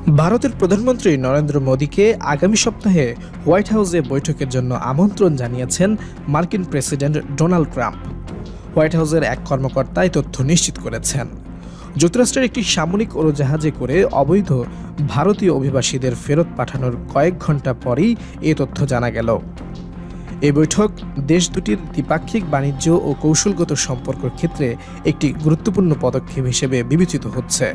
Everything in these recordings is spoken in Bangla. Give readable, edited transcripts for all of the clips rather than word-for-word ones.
ভারতের প্রধানমন্ত্রী নরেন্দ্র মোদীকে আগামী সপ্তাহে হোয়াইট হাউসে বৈঠকের জন্য আমন্ত্রণ জানিয়েছেন মার্কিন প্রেসিডেন্ট ডোনাল্ড ট্রাম্প। হোয়াইট হাউসের এক কর্মকর্তা এই তথ্য নিশ্চিত করেছেন। যুক্তরাষ্ট্রের একটি সামরিক উড়োজাহাজে করে অবৈধ ভারতীয় অভিবাসীদের ফেরত পাঠানোর কয়েক ঘন্টা পরেই এই তথ্য জানা গেল। এই বৈঠক দেশ দুটির দ্বিপাক্ষিক বাণিজ্য ও কৌশলগত সম্পর্কের ক্ষেত্রে একটি গুরুত্বপূর্ণ পদক্ষেপ হিসেবে বিবেচিত হচ্ছে,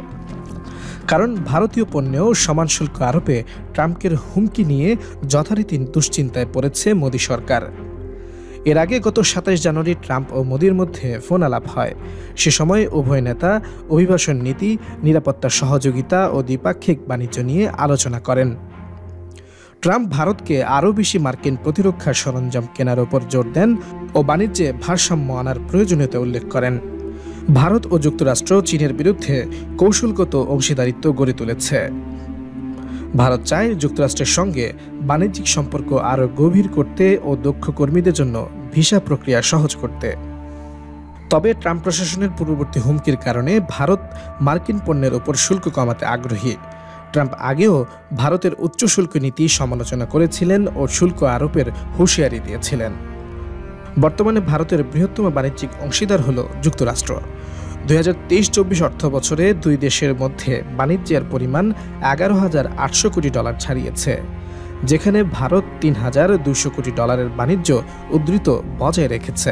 কারণ ভারতীয় পণ্যেও সমান শুল্ক আরোপে ট্রাম্পের হুমকি নিয়ে যথারীতি দুশ্চিন্তায় পড়েছে মোদী সরকার। এর আগে গত ২৭ জানুয়ারি ট্রাম্প ও মোদীর মধ্যে ফোন আলাপ হয়। সে সময় উভয় নেতা অভিবাসন নীতি, নিরাপত্তা সহযোগিতা ও দ্বিপাক্ষিক বাণিজ্য নিয়ে আলোচনা করেন। ট্রাম্প ভারতকে আরও বেশি মার্কিন প্রতিরক্ষা সরঞ্জাম কেনার ওপর জোর দেন ও বাণিজ্যে ভারসাম্য আনার প্রয়োজনীয়তা উল্লেখ করেন। ভারত ও যুক্তরাষ্ট্র চীনের বিরুদ্ধে কৌশলগত অংশীদারিত্ব গড়ে তুলেছে। ভারত চায় যুক্তরাষ্ট্রের সঙ্গে বাণিজ্যিক সম্পর্ক আরও গভীর করতে ও দক্ষ কর্মীদের জন্য ভিসা প্রক্রিয়া সহজ করতে। তবে ট্রাম্প প্রশাসনের পূর্ববর্তী হুমকির কারণে ভারত মার্কিন পণ্যের ওপর শুল্ক কমাতে আগ্রহী। ট্রাম্প আগেও ভারতের উচ্চ শুল্ক নীতি সমালোচনা করেছিলেন ও শুল্ক আরোপের হুঁশিয়ারি দিয়েছিলেন। বর্তমানে ভারতের বৃহত্তম বাণিজ্যিক অংশীদার হল যুক্তরাষ্ট্র। ২০২৩-২৪ অর্থ বছরে দুই দেশের মধ্যে বাণিজ্যের পরিমাণ $১১,৮০০ কোটি ছাড়িয়েছে, যেখানে ভারত $৩,২০০ কোটি বাণিজ্য উদ্ধৃত বজায় রেখেছে।